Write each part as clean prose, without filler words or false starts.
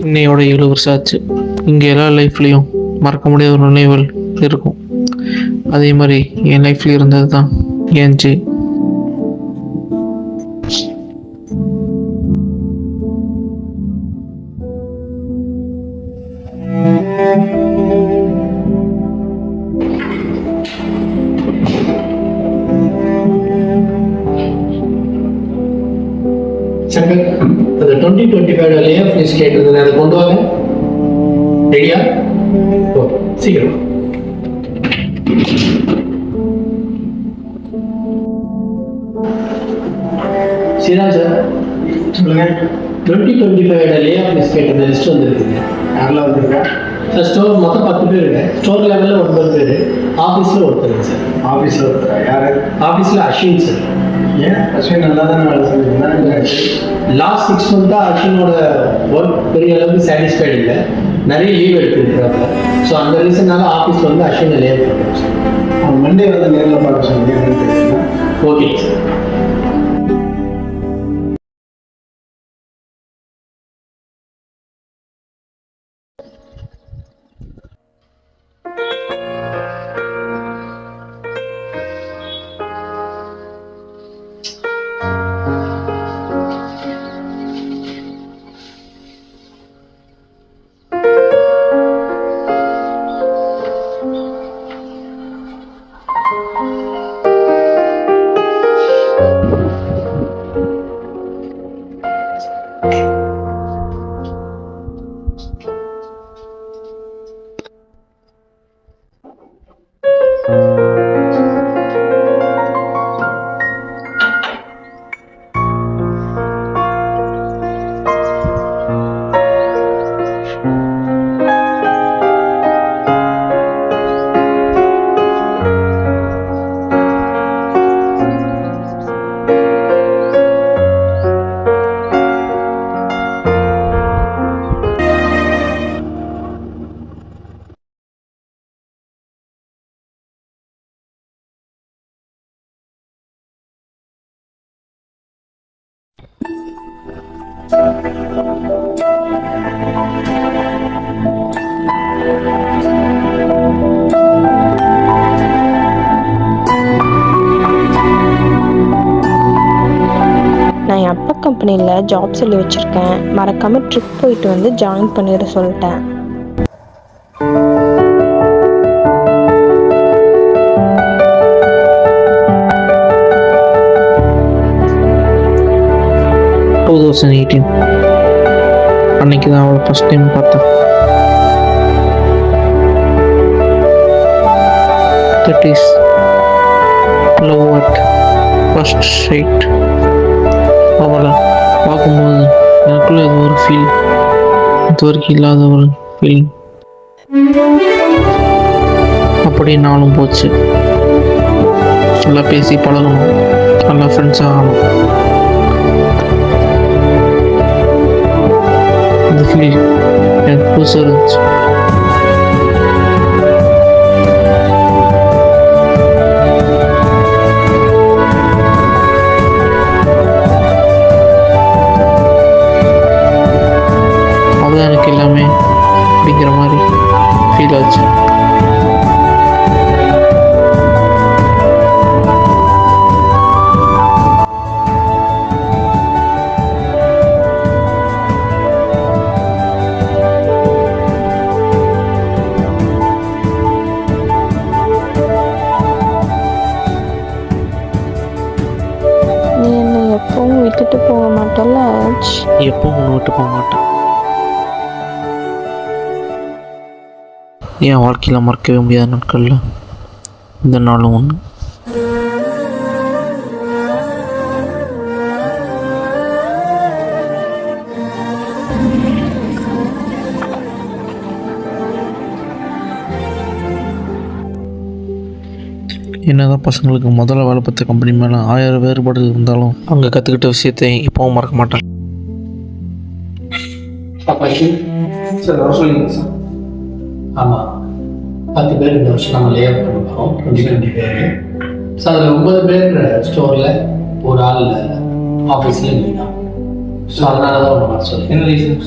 இன்னையோட 7 வருஷம் ஆச்சு. இங்கே எல்லா லைஃப்லேயும் மறக்க முடியாத ஒரு நினைவுகள் இருக்கும். அதே மாதிரி என் லைஃப்ல இருந்தது தான் என் ஜே. சங்கர், அந்த 2025 லே ஆஃப் லிஸ்ட் கேட்டிருந்தேன், அதை கொண்டு வாங்க. ரெடியா? ஓ, சீக்கிரம். சிராஜ் சார் சொல்லுங்க. 2025 லே ஆஃப் லிஸ்ட் கேட்டிருந்த லிஸ்ட் வந்துருக்குங்க. யாரெல்லாம் வந்துருக்கா? சார் ஸ்டோர் மொத்தம் 10 பேருங்க. ஸ்டோர் லெவலில் 9 பேர், ஆஃபீஸில் ஒருத்தருங்க சார். ஆஃபீஸில் ஒருத்தரா? யார்? ஆஃபீஸில் அஸ்வின் சார். ஏன் அஸ்வின் நல்லா தானே வேலை செஞ்சுருந்தேன். லாஸ்ட் 6 மந்த்தாக அஸ்வினோட ஒர்க் பெரிய அளவுக்கு சாட்டிஸ்ஃபைடு இல்லை, நிறைய லீவ் எடுத்துருக்குறாங்க. ஸோ அந்த ரீசனால ஆஃபீஸில் வந்து அஸ்வினை லேவ் பண்ணுறோம் சார். மண்டே வந்து நேரில் பார்க்க சொன்னீங்க. Okay sir. நான் என் அப்பா கம்பெனியில் ஜாப் சொல்லி வச்சுருக்கேன், மறக்காமல் ட்ரிப் போயிட்டு வந்து ஜாயின் பண்ணிட சொல்லிட்டேன். அன்னைக்கு தான் அவளை ஃபர்ஸ்ட் டைம் பார்த்தேன். That is love at first sight. அவளை பார்க்கும்போது எனக்குள்ள இது ஒரு ஃபீல், இது வரைக்கும் இல்லாத ஒரு ஃபீலிங். அப்படி நாளும் போச்சு. நல்லா பேசி பழகணும், நல்லா ஃப்ரெண்ட்ஸ் ஆகணும். இந்த ஃபீல் எனக்கு புதுசாக இருந்துச்சு. அதுதான் எனக்கு எல்லாமே அப்படிங்கிற மாதிரி ஃபீல் ஆச்சு. எப்பவும் விட்டுட்டு போக மாட்டேன்ல. எப்பவும் ஒன்று விட்டு போக மாட்டேன். என் வாழ்க்கையில் மறக்கவே முடியாத நாட்களில் இந்த நாளும் ஒன்று. என்னதான் பசங்களுக்கு முதல்ல வேலை பார்த்த கம்பெனி மேலே 1000 வேறுபாடு இருந்தாலும் அங்கே கற்றுக்கிட்ட விஷயத்தை இப்போவும் மறக்க மாட்டேன். சார் வர சொல்லுங்க சார். ஆமாம், 10 பேர் இந்த வருஷம் நம்ம லே ஆஃப் பண்ண போகிறோம். 20 பேர். ஸோ அதில் 9 பேர் ஸ்டோரில், ஒரு ஆள் ஆஃபீஸில் இல்லைனா. ஸோ அதனால தான் ஒன்று வர சொல்லி. என்ன ரீசன்?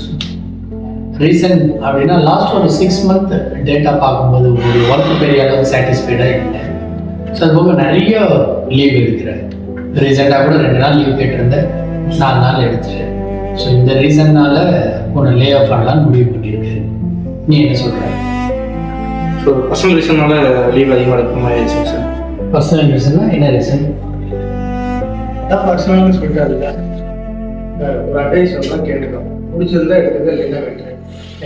ரீசன் அப்படின்னா லாஸ்ட் ஒரு 6 மந்த் டேட்டா பார்க்கும்போது உங்களுடைய ஒர்க் பெரிய அளவு சாட்டிஸ்ஃபைடாக இல்லை. ஸோ அது போக நிறைய லீவ் எடுக்கிறேன். ரீசெண்டாக கூட 2 நாள் லீவ் கேட்டிருந்தேன், 4 நாள் எடுத்துட்டேன். ஸோ இந்த ரீசன்னால உன்னை லே ஆஃப் பண்ணலான்னு முடிவு பண்ணியிருக்கு. நீ என்ன சொல்கிற? ஸோ பர்சனல் ரீசன்னால லீவ் அதிகமாக எடுக்கிற மாதிரி ஆயிடுச்சு சார். பர்சனல் ரீசன்னா என்ன ரீசன்? அதான் பர்சனல்னு சொல்லிட்டாருல்ல, ஒரு அட்வைஸ் சொன்னால் கேட்டுக்கோ, பிடிச்சிருந்தா எடுத்துக்க, இல்லைன்னா விட்டுரு.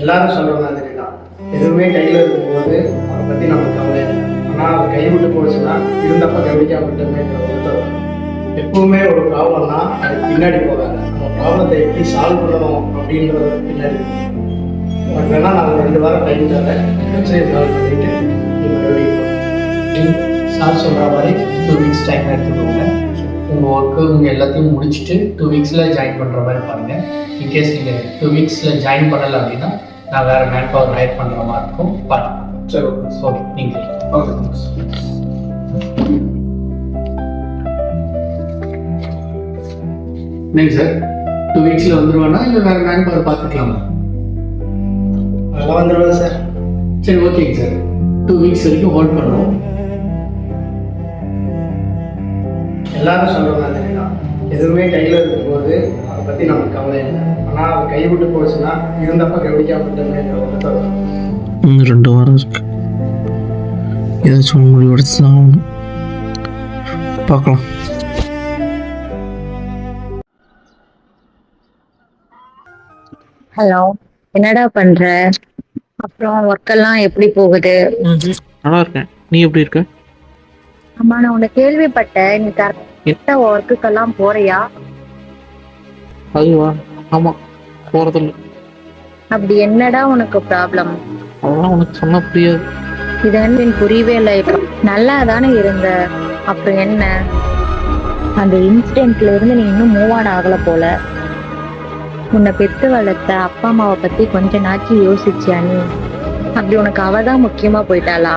எல்லாரும் சொல்கிற மாதிரி தான், எதுவுமே கையில் இருக்கும்போது அதை பற்றி நமக்கு கவலை இல்லை. ஆனால் அது கை விட்டு போச்சுன்னா இருந்தப்ப கவனிக்காம விட்டுமே ஒருத்தர். எப்பவுமே ஒரு ப்ராப்ளம்னா அது பின்னாடி போகாது, நம்ம ப்ராப்ளத்தை எப்படி சால்வ் பண்ணணும் அப்படின்றத பின்னாடி. பட் வேணால் நான் 2 வாரம் டைம் தரேன், பிரச்சனையை சால்வ் பண்ணிட்டு நீங்கள் சார் சொல்கிற மாதிரி 2 வீக்ஸ் டைம் எடுத்துக்கோங்க. உங்கள் ஒர்க்கு உங்கள் எல்லாத்தையும் முடிச்சுட்டு 2 வீக்ஸில் ஜாயின் பண்ணுற மாதிரி பாருங்கள். இன்கேஸ் நீங்கள் 2 வீக்ஸில் ஜாயின் பண்ணலை அப்படின்னா நான் வேறு மேன் பவர் ஹையர் பண்ணுற மாதிரி இருக்கும், பாருங்கள். சரி ஓகே, நீங்கள் ஓகே தேங்க்ஸ். இல்லைங்க சார், 2 வீக்ஸில் வந்துடுவேன்னா இல்லை வேறு மேன் பவர் பார்த்துக்கலாமா? அதெல்லாம் வந்துடுவேன் சார். சரி, ஓகேங்க சார், 2 வீக்ஸ் வரைக்கும் ஹோல்ட் பண்ணுவோம். எல்லாரும் சொல்கிற மாதிரி தான், எதுவுமே கையில் இருக்கும்போது அதை பற்றி நமக்கு கவலை இல்லை. ஆனால் அது கை விட்டு போச்சுன்னா இருந்தப்ப கவனிக்காம விட்டுமே ஒருத்தர். 2 வாரம் இருக்கு, ஏதாச்சும் முடிவு எடுத்து தான் ஆகணும். பார்க்கலாம். ஹலோ, என்னடா பண்ற? அப்புறம் ஒர்க்கெல்லாம் எப்படி போகுது? நல்லா இருக்கேன், நீ எப்படி இருக்க? ஆமா, நான் உன்னை கேள்விப்பட்டேன், நீ கரெக்டா ஒர்க்குக்கெல்லாம் போறியா? அதுவா? ஆமாம், போகிறதில்ல. அப்படி என்னடா உனக்கு ப்ராப்ளம்? அதெல்லாம் உனக்கு சொன்னால் புரியாது. இது எனக்கு புரியவே இல்லை. இப்போ நல்லா தானே இருந்த, அப்புறம் என்ன? அந்த இன்சிடென்ட்ல இருந்து நீ இன்னும் மூவ் ஆன் ஆகல போல. உன்னை பெத்து வளர்த்த அப்பா அம்மாவை பத்தி கொஞ்ச நாச்சு யோசிச்சியா நீ? அப்படி உனக்கு அவதான் முக்கியமா போயிட்டாளா?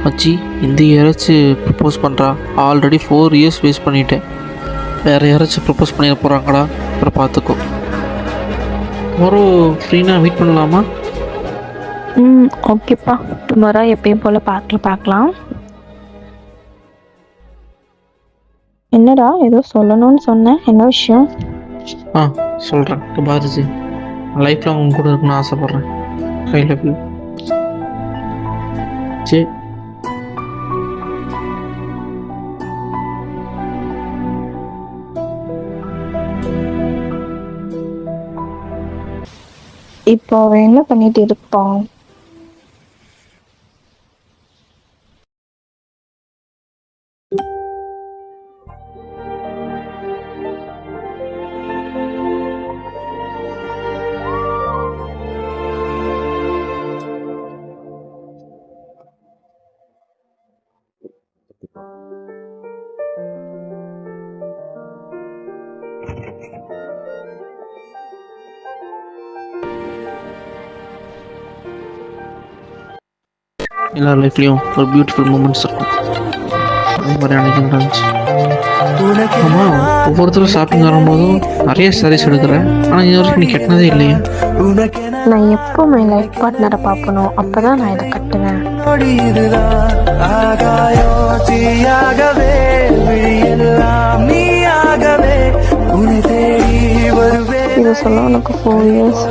மச்சி, இந்த யாராச்சும் ப்ரப்போஸ் பண்ணுறா? ஆல்ரெடி 4 இயர்ஸ் வேஸ்ட் பண்ணிட்டேன். வேறு யாராச்சும் ப்ரப்போஸ் பண்ணிட போகிறாங்கடா, அப்புறம் பார்த்துக்கோ. டுமாரோ ஃப்ரீனா மீட் பண்ணலாமா? ஓகேப்பா, டுமாரோ எப்பயும் போல் பார்க்கலாம். என்னடா ஏதோ சொல்லணும்னு சொன்னேன், என்ன விஷயம்? சொல்கிறேன். பாரதி, லைஃப்பில் அவங்க கூட இருக்குன்னு ஆசைப்பட்றேன். I love you. சரி, இப்போ அவன் என்ன பண்ணிட்டு இருப்பான்? எல்லார் லைஃப்லேயும் ஒரு பியூட்டிஃபுல் மூமெண்ட்ஸ் இருக்கும். அதே மாதிரி அன்றைக்கி நடந்துச்சு. ஆமாம், ஒவ்வொருத்தரும் ஷாப்பிங் வரும்போதும் நிறைய சாரீஸ் எடுக்கிறேன், ஆனால் இது வரைக்கும் நீ கட்டினதே இல்லையே. நான் எப்போ மை லைஃப் பார்ட்னரை பார்ப்பனோ அப்போ தான் நான் இதை கட்டுவேன். இதை சொல்ல உனக்கு 4 இயர்ஸ்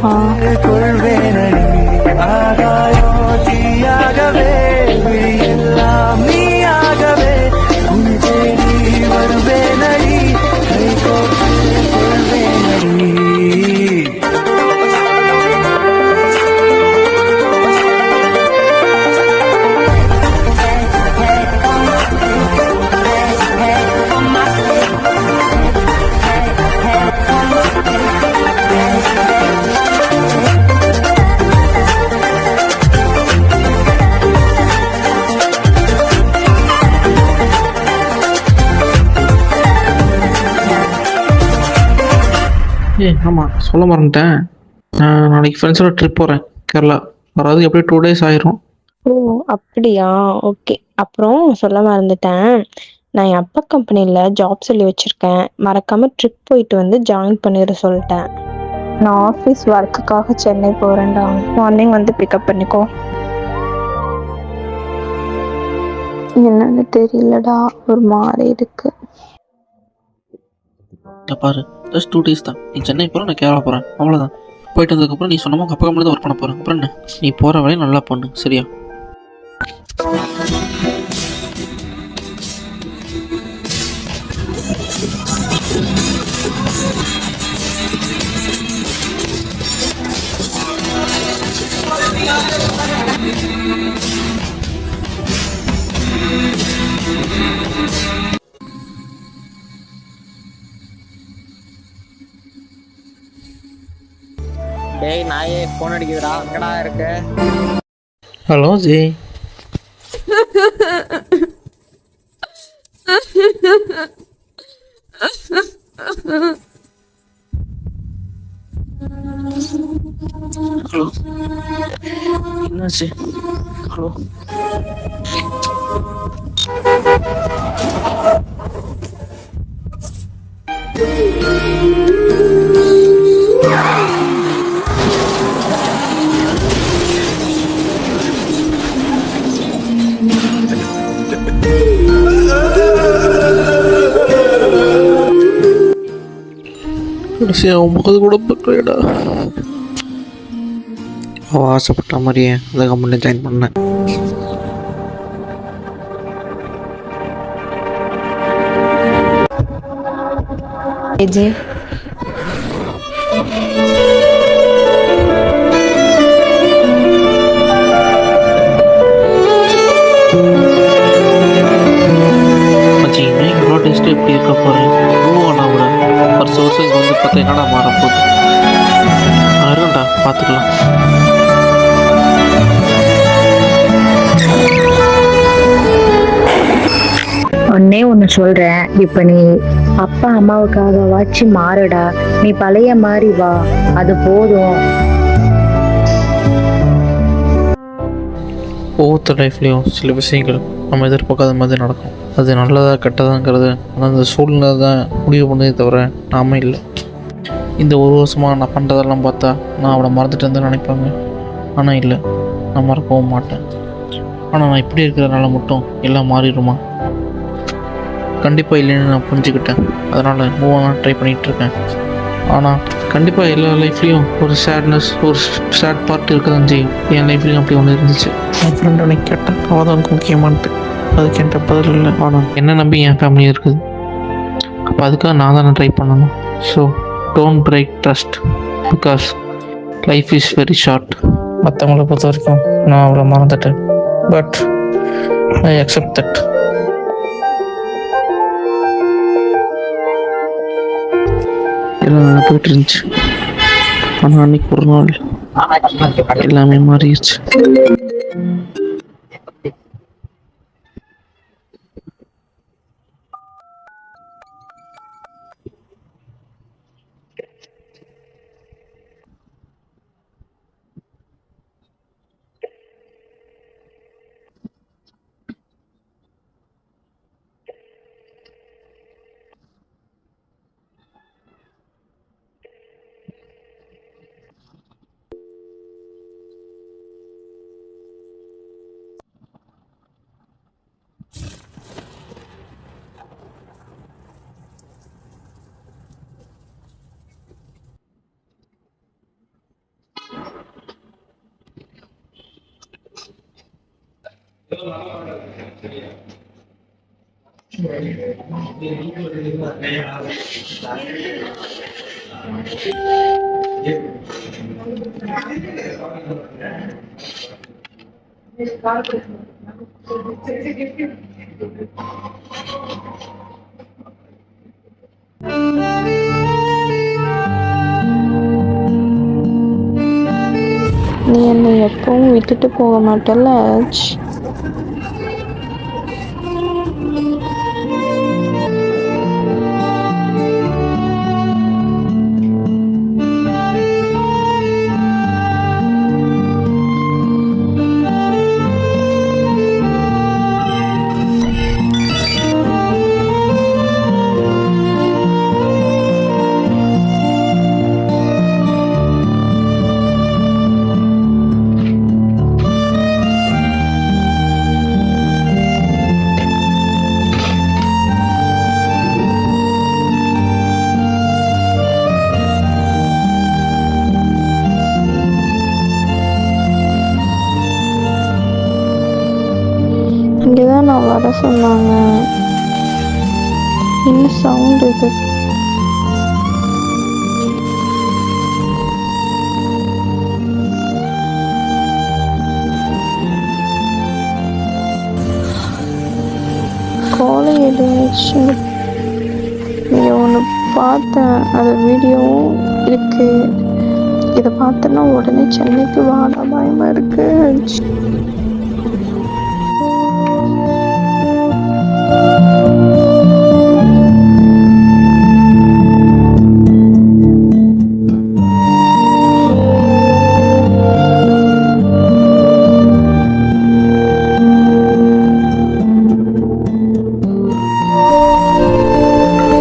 ஆமாம் சொல்ல மறந்துட்டேன். நான் நாளைக்கு ஃப்ரெண்ட்ஸோட ட்ரிப் போகிறேன் கேரளா. வராது எப்படியும் 2 days ஆயிரும். ஓ! அப்படியா? ஓகே. அப்புறம் சொல்ல மறந்துட்டேன். நான் என் அப்பா கம்பெனில ஜாப் சொல்லி வச்சிருக்கேன். மறக்காம ட்ரிப் போயிட்டு வந்து ஜாயின் பண்ணிட சொல்லிட்டேன். நான் ஆஃபீஸ் ஒர்க்குக்காக சென்னை போறேன்டா. மார்னிங் வந்து பிக்கப் பண்ணிக்கோ. என்னன்னு தெரியலடா. ஒரு மாதிரி இருக்கு. இங்கே பாரு, ஜஸ்ட் 2 days தான். நீ சென்னை போகிற, நான் கேரளா போகிறேன், அவ்வளோதான். போயிட்டு வந்ததுக்கப்புறம் நீ சொன்னமா உங்கள் அப்பா கம்பெனி தான் ஒர்க் பண்ண போகிறேன். அப்புறம் என்ன, நீ போகிற வேலையை நல்லா பண்ணு சரியா? டேய் நாயே ஃபோன் அடிக்குதுடா, எங்கடா இருக்க? Hello G. ஹலோ, என்னாச்சு? ஹலோ. அவன் முகது கூட பார்க்கலடா. அவள் ஆசைப்பட்ட மாதிரியே அந்த கம்பெனியில் ஜாயின் பண்ணேன். விஜய், மச்சி இன்னும் இவ்வளோ டேஸ்ட்டு எப்படி இருக்க போகிறேன்? மூவானா விட வருஷம் இங்கே வந்து பார்த்தா என்னடா மாறப்போகுது? இருக்கண்டா, பார்த்துக்கலாம். ஒன்னே ஒன்று சொல்றேன், இப்ப நீ அப்பா அம்மாவுக்காக வாச்சு மாறுடா. நீ பழைய மாதிரி வா, அது போதும். ஒவ்வொருத்தர் லைஃப்லேயும் சில விஷயங்கள் நம்ம எதிர்பார்க்காத மாதிரி நடக்கும். அது நல்லதா கெட்டதாங்கிறது அந்த சூழ்நிலை தான் முடிவு பண்ணதே தவிர நாம இல்லை. இந்த 1 வருஷமாக நான் பண்ணுறதெல்லாம் பார்த்தா நான் அவளை மறந்துட்டு வந்து நினைப்பாங்க. ஆனால் இல்லை, நான் மறக்கவும் மாட்டேன். ஆனால் நான் இப்படி இருக்கிறதுனால மட்டும் எல்லாம் மாறிடுமா? கண்டிப்பாக இல்லைன்னு நான் புரிஞ்சுக்கிட்டேன். அதனால் மூவாக ட்ரை பண்ணிகிட்ருக்கேன். ஆனால் கண்டிப்பாக எல்லா லைஃப்லேயும் ஒரு சேட்னஸ், ஒரு சேட் பார்ட் இருக்க தான் செய்யும். என் லைஃப்லேயும் அப்படி ஒன்று இருந்துச்சு. என் ஃப்ரெண்ட் அன்னைக்கு கேட்டேன், அவள் தான் முக்கியமானது. அதுக்கு என்கிட்ட பதில் இல்லை. ஆனால் என்ன நம்பி என் ஃபேமிலி இருக்குது. அப்போ அதுக்காக நான் தானே ட்ரை பண்ணணும். So don't break trust, because life is very short. மற்றவங்களை பொறுத்த வரைக்கும் நான் அவளை மறந்துட்டேன். But I accept that. எல்லாம் நல்லா போயிட்டு இருந்துச்சு. ஆனால் அன்னைக்கு ஒரு நாள் எல்லாமே மாறிடுச்சு. நீ என்னை எப்பவும் விட்டுட்டு போக மாட்டல்ல? சொன்னாங்க. என்ன சவுண்ட் இது? கோழி எதுச்சு. இங்கே ஒன்று பார்த்தேன், அது வீடியோவும் இருக்கு. இதை பார்த்தோன்னா உடனே சென்னைக்கு வாட பயமா இருக்கு.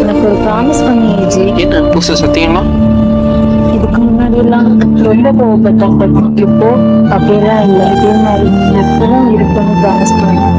எனக்கு ஒரு ப்ராமிஸ் பண்ணியாச்சு. என்ன புதுசாக சத்தியங்களா? இதுக்கு முன்னாடி எல்லாம் ரொம்ப கோவப்பட்டேன், பட் இப்போ அப்படியெல்லாம் இல்லை. இதே மாதிரி எப்பவும் இருக்குன்னு ப்ராமிஸ் பண்ணேன்.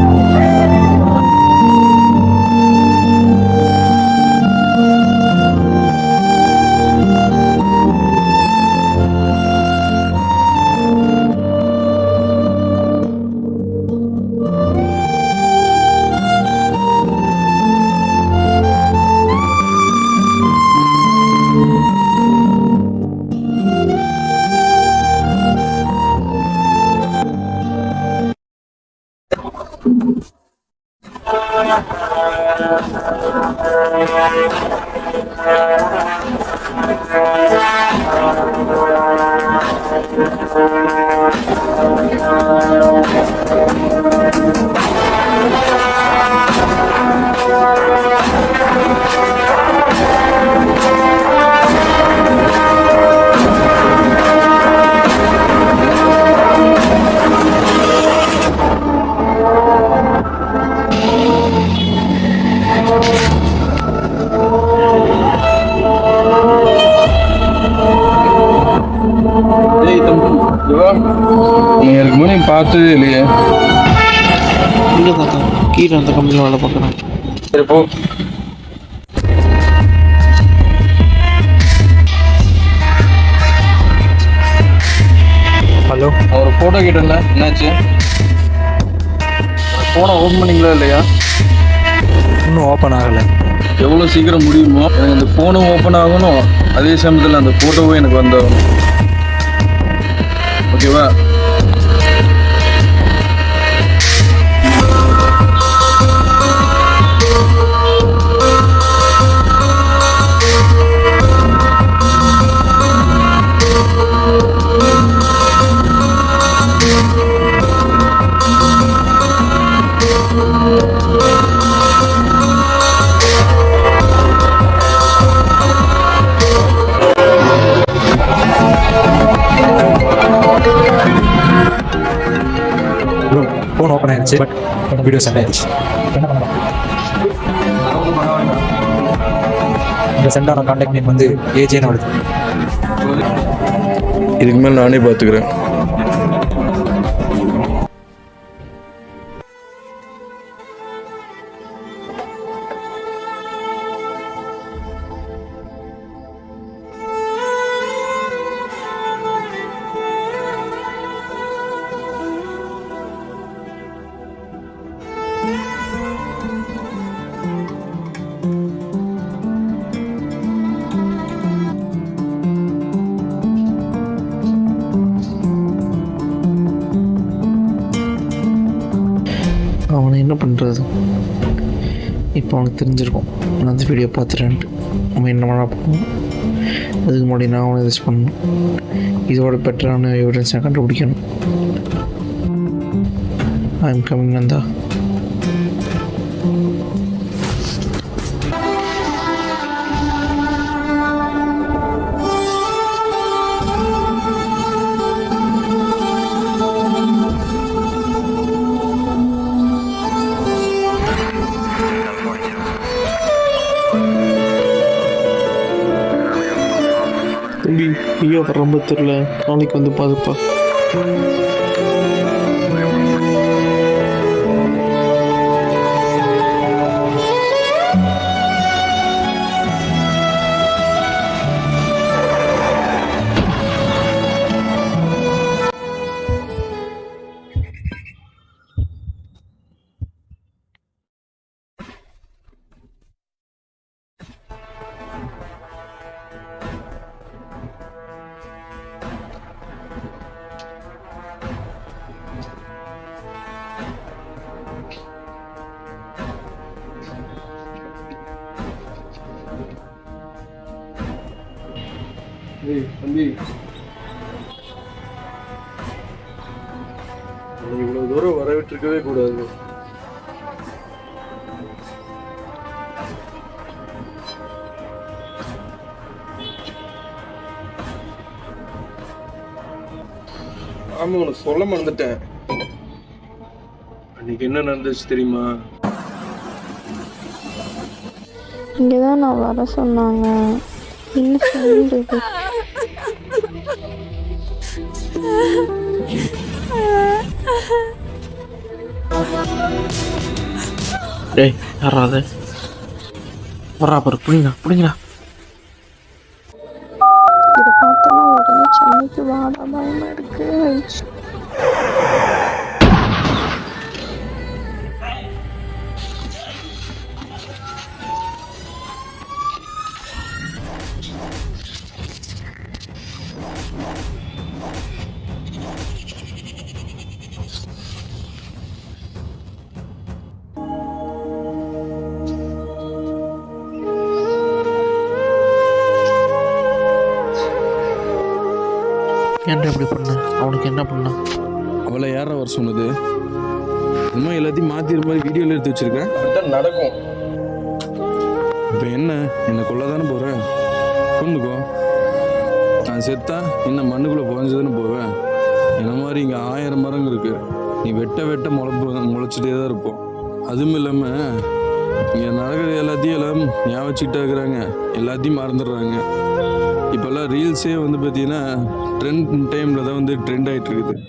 எனக்கு முன்னே பார்த்ததே இல்லையே. இல்லை தாத்தா, கீழே அந்த கம்பெனியில் வேலை பார்க்குறேன். சரி போ. ஹலோ, ஒரு ஃபோட்டோ கேட்டேன்ல, என்னாச்சு? ஃபோனை ஓப்பன் பண்ணிங்களா இல்லையா? இன்னும் ஓப்பன் ஆகலை. எவ்வளோ சீக்கிரம் முடியுமோ எனக்கு அந்த ஃபோனும் ஓப்பன் ஆகணும், அதே சமயத்தில் அந்த ஃபோட்டோவும் எனக்கு வந்தாகணும். ஓகேவா? ஃபோன் ஓப்பன் ஆயிடுச்சு, பட் வீடியோ சென்ட் ஆயிடுச்சு. என்ன பண்ணலாம்? இந்த சென்ட் ஆன கான்டாக்ட் நேம் வந்து ஏஜேன்னு வருது. இதுக்கு மேலே நானே பார்த்துக்கிறேன். அவனை என்ன பண்ணுறது? இப்போ அவனுக்கு தெரிஞ்சிருக்கும் நான் அந்த வீடியோ பார்த்துட்டேன்ட்டு. அவன் என்ன பண்ண போகணும்? அதுக்கு முன்னாடி நான் அவனை யூஸ் பண்ணணும். இதோட பெட்டரான எவிடன்ஸ் நான் கண்டுபிடிக்கணும். I am coming Nandha. தம்பி, ஐயோ ரொம்ப தெரியல, நாளைக்கு வந்து பாதுப்பா. ஏய் தம்பி, உன்னை இவ்வளவு தூரம் வரவிட்டிருக்கவே கூடாது. ஆமா, உனக்கு சொல்ல மறந்துட்டேன். அன்னைக்கு என்ன நடந்துச்சு தெரியுமா? இங்கே தான் நான் வர சொன்னாங்க. என்ன சொல்றது? டேய் யாரா அது? வரா பாரு, பிடிங்கடா. இதை பார்த்தோன்னா உடனே சென்னைக்கு வாட பயமா இருக்கு. ஏன்டா இப்படி பண்ண? அவனுக்கு என்ன பண்ண? அவளை யாரா வர சொன்னது? இந்த மாதிரி எல்லாத்தையும் மாற்றி இது மாதிரி வீடியோவில் எடுத்து வச்சிருக்கேன். அப்படித்தான் நடக்கும். இப்போ என்னை கொல்ல தானே போகிறேன். கொண்டுக்கோ. நான் செத்தா என்ன மண்ணுக்குள்ளே புகஞ்சதுன்னு போவேன். என்ன மாதிரி இங்கே 1000 மரங்கள் இருக்குது. நீ வெட்ட முளைச்சிட்டே தான் இருப்போம். அதுவும் இல்லாமல் இங்கே நடக்கிற எல்லாத்தையும் எல்லாம் ஞாபகம் வச்சுக்கிட்டே இருக்கிறாங்க. எல்லாத்தையும் மறந்துடுறாங்க. இப்போல்லாம் ரீல்ஸே வந்து பார்த்தீங்கன்னா டைமில் தான் வந்து ட்ரெண்ட் ஆகிட்டு இருக்குது.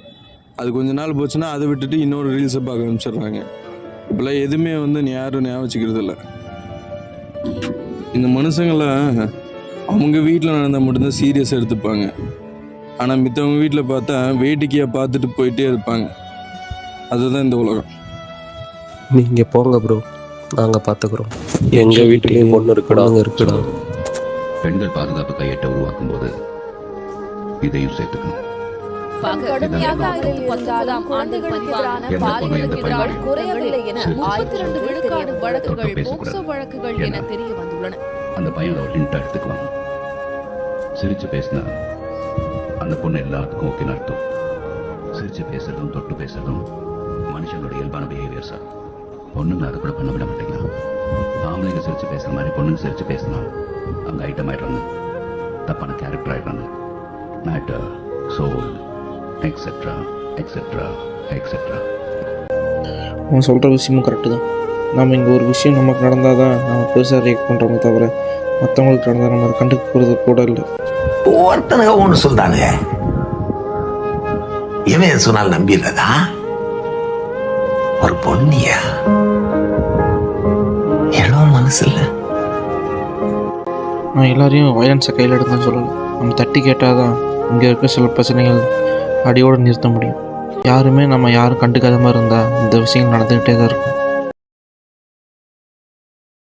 அது கொஞ்ச நாள் போச்சுன்னா அதை விட்டுட்டு இன்னொரு ரீல்ஸை பார்க்க ஆரம்பிச்சிடுறாங்க. இப்போல்லாம் எதுவுமே வந்து யாரும் ஞாபகம் வச்சுக்கிறது இல்லை. இந்த மனுஷங்களை அவங்க வீட்டில் நடந்தால் மட்டும்தான் சீரியஸாக எடுத்துப்பாங்க. ஆனால் மித்தவங்க வீட்டில் பார்த்தா வேடிக்கையாக பார்த்துட்டு போயிட்டே இருப்பாங்க. அதுதான் இந்த உலகம். நீங்கள் போங்க ப்ரோ, நாங்கள் பார்த்துக்குறோம். எங்கள் வீட்டிலேயும் ஒன்று இருக்குடா. பெண்கள் பாதுகாப்பு கையெட்டை உருவாக்கும் போது இதையும் சேர்த்துக்கணும். அந்த பையன் ஒரு ஹிண்ட் எடுத்துக்குவாங்க. சிரிச்சு பேசினா அந்த பொண்ணு எல்லாத்துக்கும் ஓகே அர்த்தம். சிரிச்சு பேசுறதும் தொட்டு பேசுறதும் மனுஷங்களோட இயல்பான பிஹேவியர் சார். பொண்ணுங்களை அதை கூட பண்ண விட மாட்டேங்கிறான். ஆம்பளைங்க சிரிச்சு பேசுற மாதிரி பொண்ணுங்க சிரிச்சு பேசினா அங்கே ஐட்டம் ஆயிடுறாங்க, தப்பான கேரக்டர் ஆயிடுறாங்க. Matter, soul, etcetera etcetera etcetera. அவன் சொல்கிற விஷயமும் கரெக்டு தான். நம்ம இங்கே ஒரு விஷயம் நமக்கு நடந்தால் தான் நம்ம பெருசாக ரியாக்ட் பண்ணுறோமே தவிர மற்றவங்களுக்கு நடந்தால் நம்ம கண்டுக்கிறது கூட இல்லை. ஒருத்தனுங்க ஒன்று சொல்றானுங்க, இவன் சொன்னால் நம்பிடுறதா? ஒரு பொண்ணியா எவ்வளோ மனசு இல்லை. நான் எல்லாரையும் வயலன்ஸை கையில் எடுக்கணும்னு சொல்லலை. நம்ம தட்டி கேட்டால் தான் இங்கே இருக்க சில பிரச்சனைகள் அடியோடு நிறுத்த முடியும். யாரும் கண்டுக்காத மாதிரி இருந்தால் இந்த விஷயம் நடந்துக்கிட்டே தான் இருக்கும்.